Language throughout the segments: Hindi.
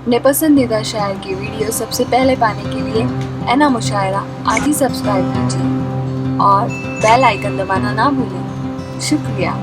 अपने पसंदीदा शायर की वीडियो सबसे पहले पाने के लिए एना मुशायरा आज ही सब्सक्राइब कीजिए और बेल आइकन दबाना ना भूलें। शुक्रिया।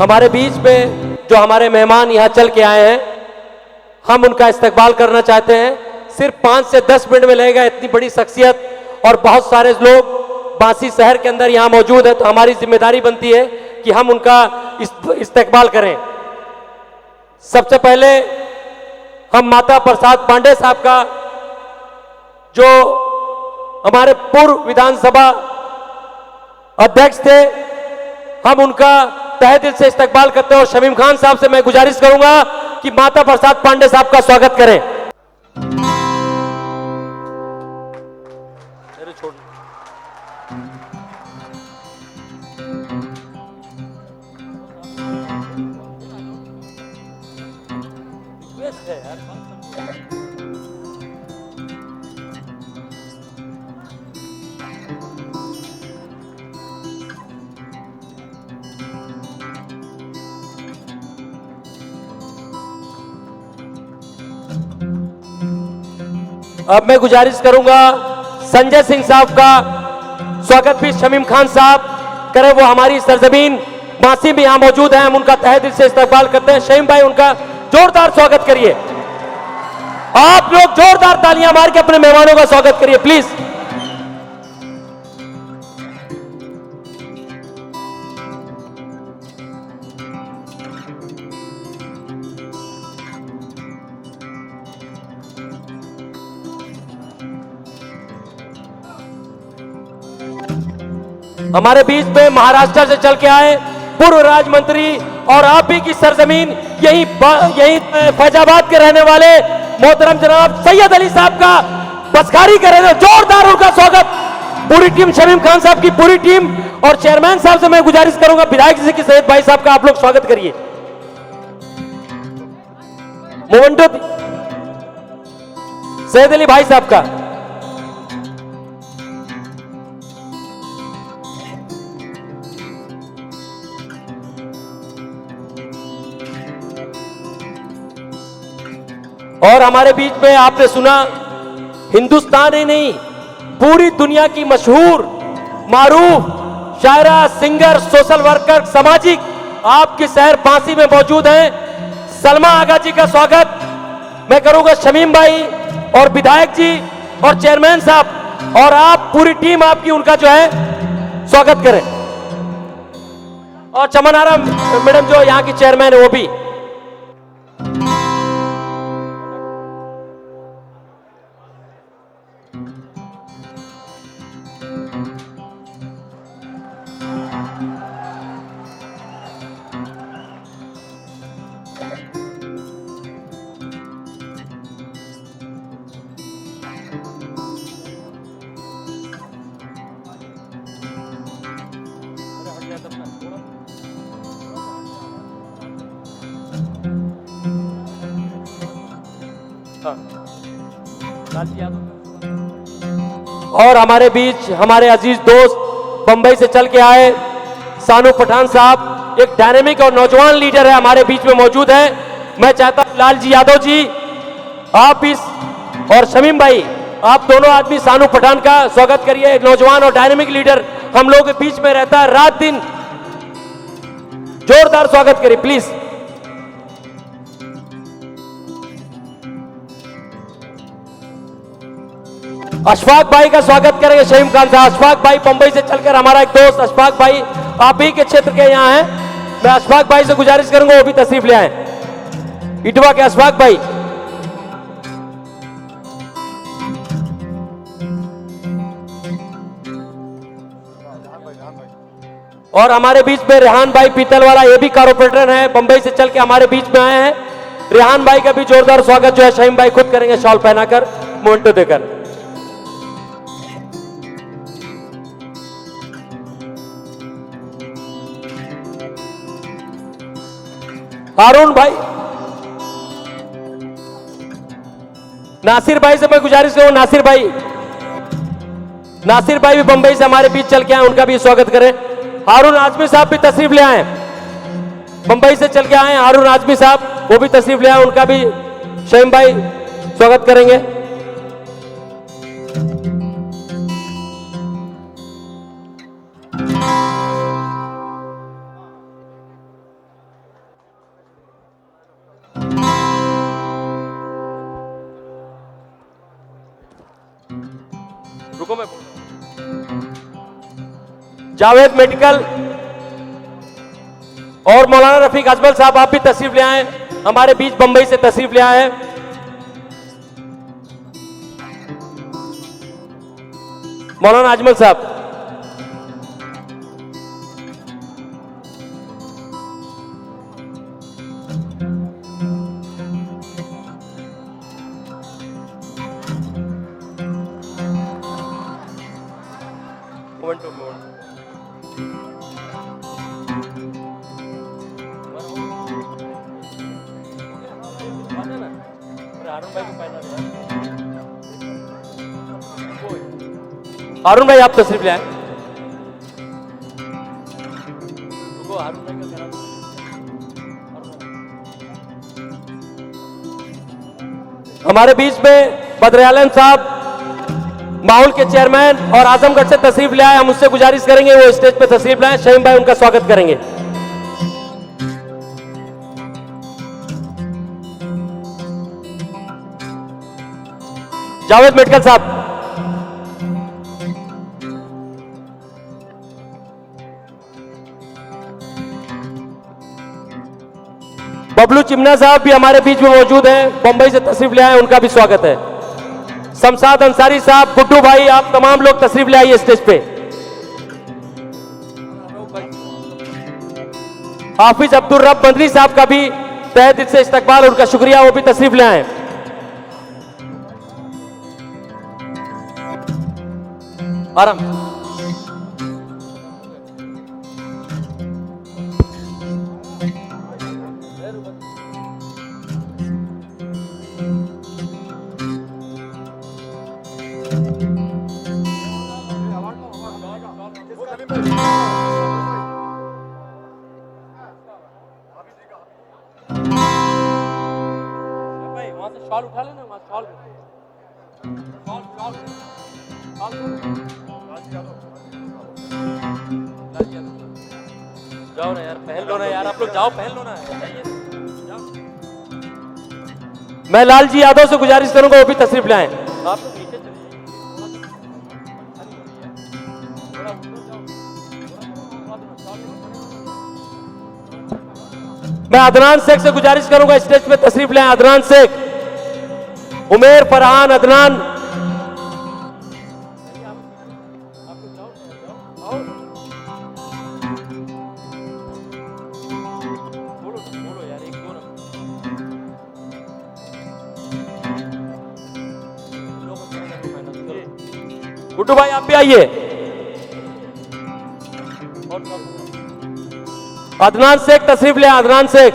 हमारे बीच में जो हमारे मेहमान यहाँ चल के आए हैं, हम उनका इस्तकबाल करना चाहते हैं। सिर्फ 5 से 10 मिनट में लगेगा। इतनी बड़ी शख्सियत और बहुत सारे लोग बांसी शहर के अंदर यहाँ मौजूद है, तो हमारी जिम्मेदारी बनती है कि हम उनका इस्तकबाल करें। सबसे पहले हम माता प्रसाद पांडे साहब का, जो हमारे पूर्व विधानसभा अध्यक्ष थे, हम उनका तहे दिल से इस्तकबाल करते हैं। और शमीम खान साहब से मैं गुजारिश करूंगा कि माता प्रसाद पांडे साहब का स्वागत करें। अब मैं गुजारिश करूंगा संजय सिंह साहब का स्वागत भी शमीम खान साहब करें। वो हमारी सरजमीन बांसी में यहां मौजूद हैं, हम उनका तहे दिल से इस्तकबाल करते हैं। शहीम भाई, उनका जोरदार स्वागत करिए। आप लोग जोरदार तालियां मार के अपने मेहमानों का स्वागत करिए प्लीज। हमारे बीच में महाराष्ट्र से चल के आए पूर्व राज्य मंत्री और आप भी की सरजमीन यही फैजाबाद के रहने वाले मोहतरम जनाब सैयद अली साहब का बसखारी करें। जोरदार उनका स्वागत पूरी टीम, शमीम खान साहब की पूरी टीम और चेयरमैन साहब से मैं गुजारिश करूंगा विधायक जी की सैयद भाई साहब का आप लोग स्वागत करिए। मोहम्मद सैयद अली भाई साहब का। और हमारे बीच में आपने सुना, हिंदुस्तान ही नहीं पूरी दुनिया की मशहूर मारूफ शायरा, सिंगर, सोशल वर्कर, सामाजिक आपके शहर बांसी में मौजूद हैं। सलमा आगा जी का स्वागत मैं करूंगा। शमीम भाई और विधायक जी और चेयरमैन साहब और आप पूरी टीम आपकी, उनका जो है स्वागत करें। और चमन आरा मैडम जो यहाँ की चेयरमैन है वो भी। और हमारे बीच हमारे अजीज दोस्त बंबई से चल के आए सानू पठान साहब, एक डायनेमिक और नौजवान लीडर है, हमारे बीच में मौजूद है। मैं चाहता हूं लाल जी यादव जी आप इस, और शमीम भाई आप दोनों आदमी सानू पठान का स्वागत करिए। एक नौजवान और डायनेमिक लीडर हम लोगों के बीच में रहता है रात दिन, जोरदार स्वागत करिए प्लीज। अशफाक भाई का स्वागत करेंगे शहीम खान साहब। अशफाक भाई बंबई से चलकर, हमारा एक दोस्त अशफाक भाई आप ही के क्षेत्र के यहां हैं। मैं अशफाक भाई से गुजारिश करूंगा वो भी तशरीफ ले आए। इटवा के अशफाक भाई। और हमारे बीच में रेहान भाई पीतल वाला, ये भी कारपोरेटर है, बंबई से चल के हमारे बीच में आए हैं। रेहान भाई का भी जोरदार स्वागत जो है शहीम भाई खुद करेंगे, शॉल पहनाकर, मोमेंटो देकर। हारून भाई, नासिर भाई से मैं गुजारिश करूं, नासिर भाई भी बंबई से हमारे बीच चल के आए, उनका भी स्वागत करें। हारून आजमी साहब भी तशरीफ ले आए, बंबई से चल के आए हारून आजमी साहब, वो भी तशरीफ ले आए, उनका भी शहीम भाई स्वागत करेंगे। रुको मैं जावेद मेडिकल और मौलाना रफीक अजमल साहब आप भी तशरीफ ले आए, हमारे बीच बंबई से तशरीफ ले आए हैं। मौलाना अजमल साहब, हारून भाई आप तशरीफ ले आए। हमारे बीच में बद्र आलम साहब माहौल के चेयरमैन और आजमगढ़ से तशरीफ ले आए, हम उससे गुजारिश करेंगे वो स्टेज पे तशरीफ लाएं, शहीम भाई उनका स्वागत करेंगे। जावेद मेडिकल साहब, बबलू चिमना साहब भी हमारे बीच में मौजूद हैं, बंबई से तशरीफ ले आए, उनका भी स्वागत है। शमशाद अंसारी साहब, गुड्डू भाई, आप तमाम लोग तशरीफ ले आइए स्टेज पे। हाफिज अब्दुल रब बंदरी साहब का भी तहे दिल से इस्तकबाल, उनका शुक्रिया, वो भी तशरीफ ले आए। आराम भाई, वहां से शॉल उठा लेना, वहां शॉल जाओ ना यार, पहन लो ना यार, आप लोग जाओ पहन लो ना, जाओ। मैं लाल जी यादव से गुजारिश करूंगा वो भी तशरीफ लाएं। आप लोग नीचे मैं अदनान शेख से गुजारिश करूंगा स्टेज पे तशरीफ लाएं। अदनान शेख, उमेर, फरहान, अदनान, बोलो यार, एक दो ना। गुड्डू भाई आप भी आइए। अदनान शेख तशरीफ ले, अदनान शेख।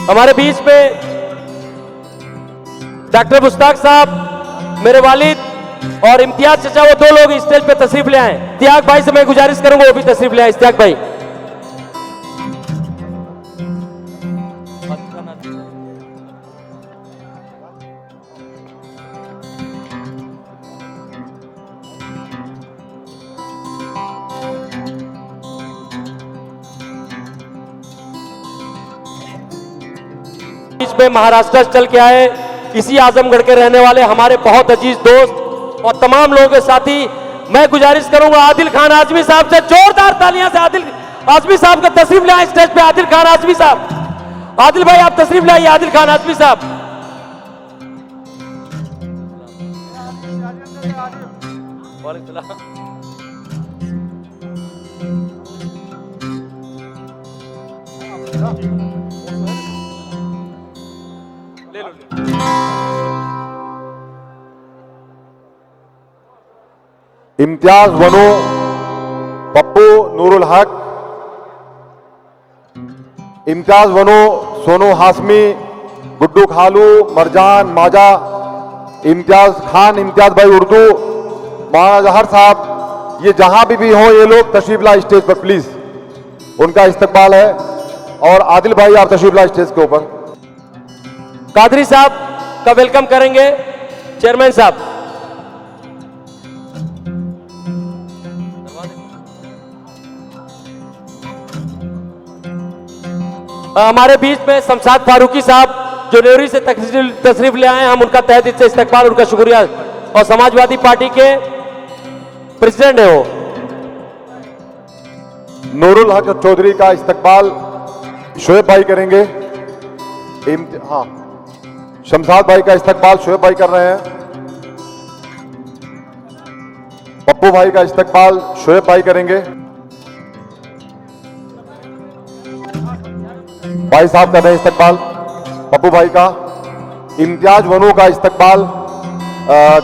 हमारे बीच में डॉक्टर मुश्ताक साहब, मेरे वालिद, और इम्तियाज चचा वो दो लोग स्टेज पे तशरीफ ले आए। इश्तियाक भाई से मैं गुजारिश करूंगा वो भी तशरीफ ले आए। इश्तियाक भाई बीच में महाराष्ट्र से चल के आए, इसी आजमगढ़ के रहने वाले हमारे बहुत अजीज दोस्त और तमाम लोगों के साथी, मैं गुजारिश करूंगा आदिल खान आजमी साहब से जोरदार तालियां से आदिल आजमी साहब का तशरीफ ले आए स्टेज पे। आदिल खान आजमी साहब, आदिल भाई आप तशरीफ ले आइए। आदिल खान आजमी साहब, इम्तियाज वनो, पप्पू नूरुल हक, इम्तियाज वनो, सोनू हाशमी, गुड्डू खालू, मरजान माजा, इम्तियाज खान, इम्तियाज भाई उर्दू, मौलाना जहर साहब, ये जहां भी हो ये लोग तशरीफ ला स्टेज पर प्लीज, उनका इस्तकबाल है। और आदिल भाई आप तशरीफ ला स्टेज के ऊपर। कादरी साहब का वेलकम करेंगे चेयरमैन साहब। हमारे बीच में शमशाद फारूकी साहब जो न्योरी से तशरीफ ले आए हैं, हम उनका तहे दिल से इस्तकबाल, उनका शुक्रिया। और समाजवादी पार्टी के प्रेसिडेंट है वो। नूरुल हक चौधरी का इस्तकबाल शोएब भाई करेंगे। हाँ, शमशाद भाई का इस्तकबाल शोएब भाई कर रहे हैं। पप्पू भाई का इस्तकबाल शोएब भाई करेंगे। भाई साहब कर रहे हैं इस्तकबाल पप्पू भाई का। इम्तियाज वनू का इस्तकबाल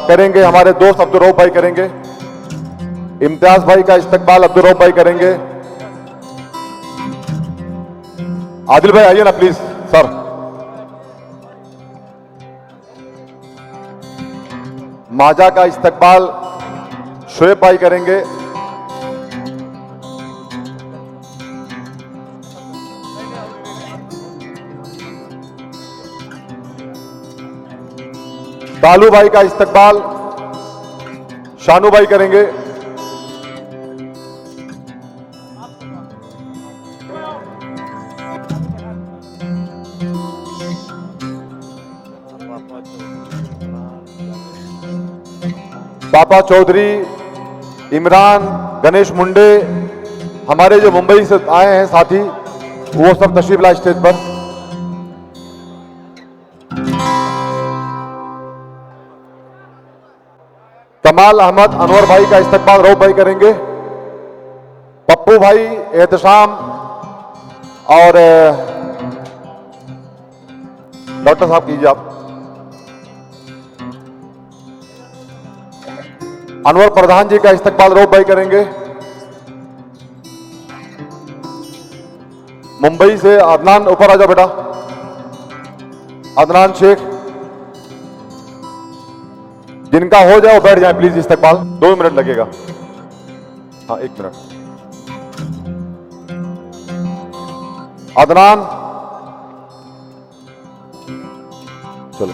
करेंगे हमारे दोस्त अब्दुल रऊफ भाई करेंगे। इम्तियाज भाई का इस्तकबाल अब्दुल रऊफ भाई करेंगे। आदिल भाई आइए ना प्लीज सर। माजा का इस्तकबाल शोएब भाई करेंगे। तालू भाई का इस्तकबाल शानू भाई करेंगे। पापा चौधरी, इमरान, गणेश मुंडे, हमारे जो मुंबई से आए हैं साथी, वो सब तशरीफ ला स्टेज पर। कमाल अहमद, अनवर भाई का इस्तकबाल रऊफ भाई करेंगे। पप्पू भाई, एहतशाम और डॉक्टर साहब कीजिए आप। अनवर प्रधान जी का इस्तकबाल रऊफ भाई करेंगे। मुंबई से अदनान, ऊपर आ जाओ बेटा। अदनान शेख, जिनका हो जाए वो बैठ जाए प्लीज इस्तकबाल। 2 मिनट लगेगा। हाँ 1 मिनट। अदनान चलो।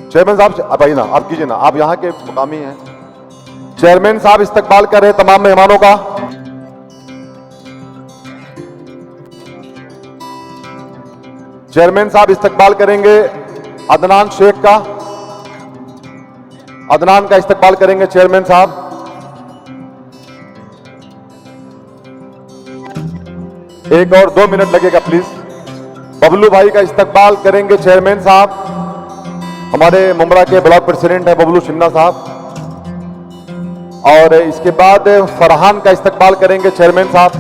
चेयरमैन साहब आप आइए ना, आप कीजिए ना, आप यहां के मुकामी हैं। चेयरमैन साहब इस्तकबाल कर रहे हैं तमाम मेहमानों का। चेयरमैन साहब इस्तकबाल करेंगे अदनान शेख का। अदनान का इस्तकबाल करेंगे चेयरमैन साहब। एक और 2 मिनट लगेगा प्लीज। बबलू भाई का इस्तकबाल करेंगे चेयरमैन साहब। हमारे मुंब्रा के ब्लॉक प्रेसिडेंट है बबलू शिन्ना साहब। और इसके बाद फरहान का इस्तकबाल करेंगे चेयरमैन साहब।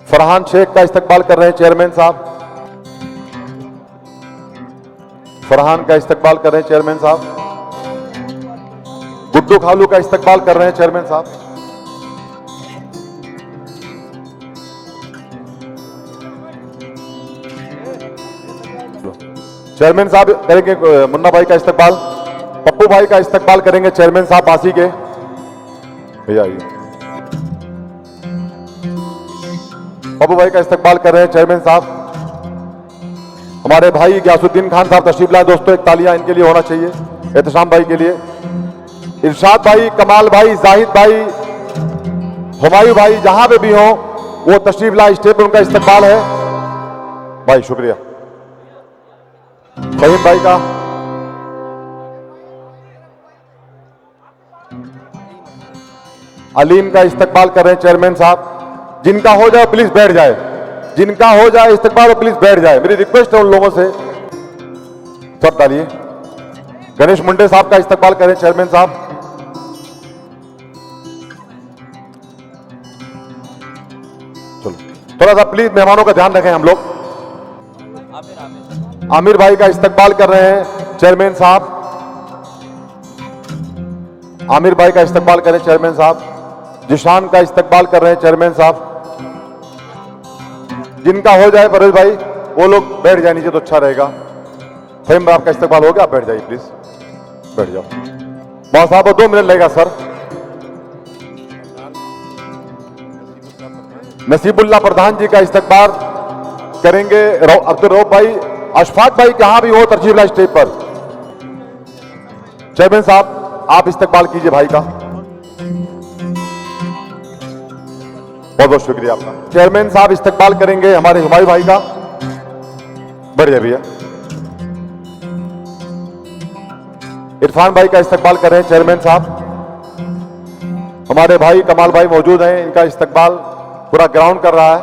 फरहान शेख का इस्तकबाल कर रहे हैं चेयरमैन साहब। फरहान का इस्तकबाल कर रहे हैं चेयरमैन साहब। गुड्डू खालू का इस्तकबाल कर रहे हैं चेयरमैन साहब। चेयरमैन साहब करेंगे मुन्ना भाई का इस्तकबाल, पप्पू भाई का इस्तकबाल करेंगे चेयरमैन साहब बासी के। भैया आइए, पप्पू भाई का इस्तकबाल कर रहे हैं चेयरमैन साहब। हमारे भाई गयासुद्दीन खान साहब तशरीफ लाए दोस्तों, एक तालियां इनके लिए होना चाहिए, एहतशाम भाई के लिए। इरशाद भाई, कमाल भाई, जाहिद भाई, हुमायूं भाई जहां पे भी हो वो तशरीफ लाए, स्टेज पर उनका इस्तकबाल है भाई, शुक्रिया। फहीम भाई का, अलीम का इस्तकबाल कर रहे हैं चेयरमैन साहब। जिनका हो जाए प्लीज बैठ जाए, जिनका हो जाए इस्तकबाल प्लीज बैठ जाए, मेरी रिक्वेस्ट है उन लोगों से। सब डालिए। गणेश मुंडे साहब का इस्तकबाल करें चेयरमैन साहब। चलो थोड़ा सा प्लीज मेहमानों का ध्यान रखें हम लोग। आमिर भाई का इस्तकबाल कर रहे हैं चेयरमैन साहब। आमिर भाई का इस्तकबाल करें चेयरमैन साहब। जिशान का इस्तकबाल कर रहे हैं चेयरमैन साहब। जिनका हो जाए परवेज भाई वो लोग बैठ जाए नीचे तो अच्छा रहेगा। फहीम भाई आपका इस्तकबाल हो गया, आप बैठ जाइए प्लीज, बैठ जाओ। बहुत साहब 2 मिनट लगेगा सर। नसीबुल्लाह प्रधान जी का इस्तकबाल करेंगे अब्दुल रऊफ भाई। अशफाक भाई कहां भी हो तशरीफ लाए स्टेज पर। चेयरमैन साहब आप इस्तकबाल कीजिए भाई का, बहुत बहुत शुक्रिया आपका। चेयरमैन साहब इस्तकबाल करेंगे हमारे हुमायूं भाई का, बढ़िया भैया। इरफान भाई का इस्तकबाल कर रहे हैं चेयरमैन साहब। हमारे भाई कमाल भाई मौजूद हैं, इनका इस्तकबाल पूरा ग्राउंड कर रहा है।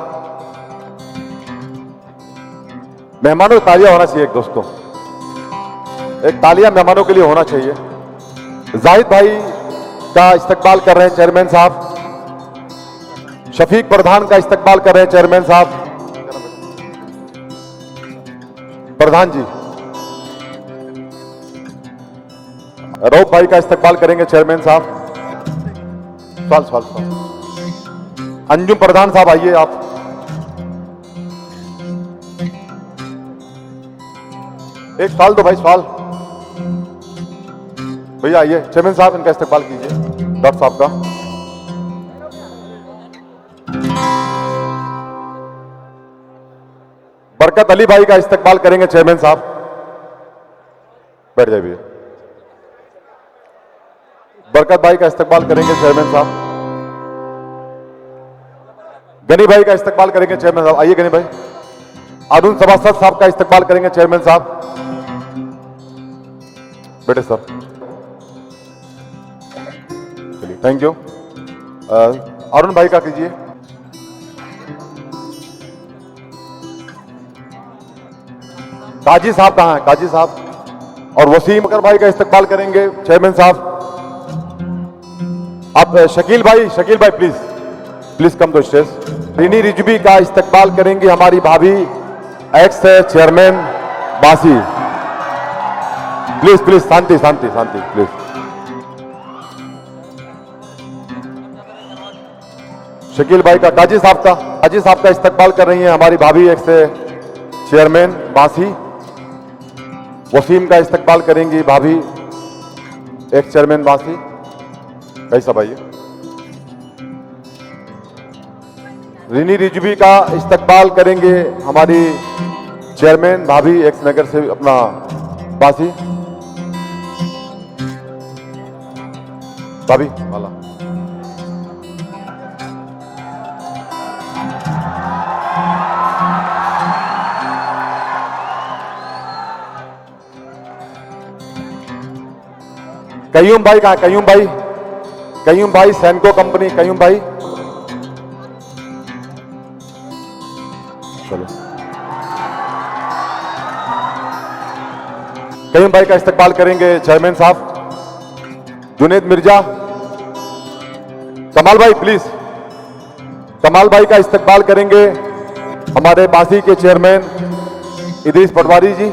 मेहमानों को तालियां होना चाहिए दोस्तों, एक तालियां मेहमानों के लिए होना चाहिए। जाहिद भाई का इस्तकबाल कर रहे हैं चेयरमैन साहब। शफीक प्रधान का इस्तकबाल कर रहे हैं चेयरमैन साहब। प्रधान जी रऊफ भाई का इस्तकबाल करेंगे चेयरमैन साहब। सवाल अंजुम प्रधान साहब आइए आप। एक सवाल दो भाई, सवाल भैया आइए। चेयरमैन साहब इनका इस्तकबाल कीजिए, डॉक्टर साहब का। बरकत अली भाई का इस्तकबाल करेंगे चेयरमैन साहब, बैठ जाइए भैया। बरकत भाई का इस्तकबाल करेंगे चेयरमैन साहब। गनी भाई का इस्तकबाल करेंगे चेयरमैन साहब, आइए गनी भाई। अरुण सभासद साहब का इस्तकबाल करेंगे चेयरमैन साहब, बेटे सर। चलिए थैंक यू। अरुण भाई का कीजिए। काजी साहब कहां हैं? काजी साहब और वसीम अकर भाई का इस्तकबाल करेंगे चेयरमैन साहब। आप शकील भाई please please come to stage. Rini Rizvi का इस्तकबाल करेंगे हमारी भाभी एक्स चेयरमैन बासी। प्लीज प्लीज शांति शांति शांति प्लीज। शकील भाई का, काजी साहब का इस्तकबाल कर रही हैं हमारी भाभी एक्स चेयरमैन बासी। वसीम का इस्तकबाल करेंगी भाभी एक्स चेयरमैन बासी। कैसा भाई? रिनी रिजवी का इस्तकबाल करेंगे हमारी चेयरमैन भाभी एक्स नगर से अपना बासी। भाभी वाला कयूम भाई कहां? कयूम भाई सैनको कंपनी, कयूम भाई चलो। कयूम भाई का इस्तकबाल करेंगे चेयरमैन साहब। जुनेद मिर्जा। कमाल भाई प्लीज, कमाल भाई का इस्तकबाल करेंगे हमारे बासी के चेयरमैन इदरीस पटवारी जी।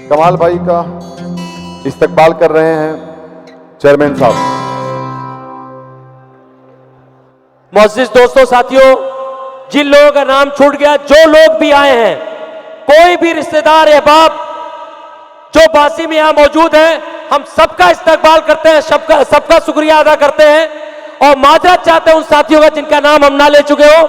कमाल भाई का इस्तकबाल कर रहे हैं चेयरमैन साहब। मोअज़्ज़िज़ दोस्तों, साथियों, जिन लोगों का नाम छूट गया, जो लोग भी आए हैं, कोई भी रिश्तेदार या बाप जो बासी में यहां मौजूद है, हम सबका इस्तकबाल करते हैं, सबका शुक्रिया अदा करते हैं और माजरत चाहते हैं उन साथियों का जिनका नाम हम ना ले चुके हो।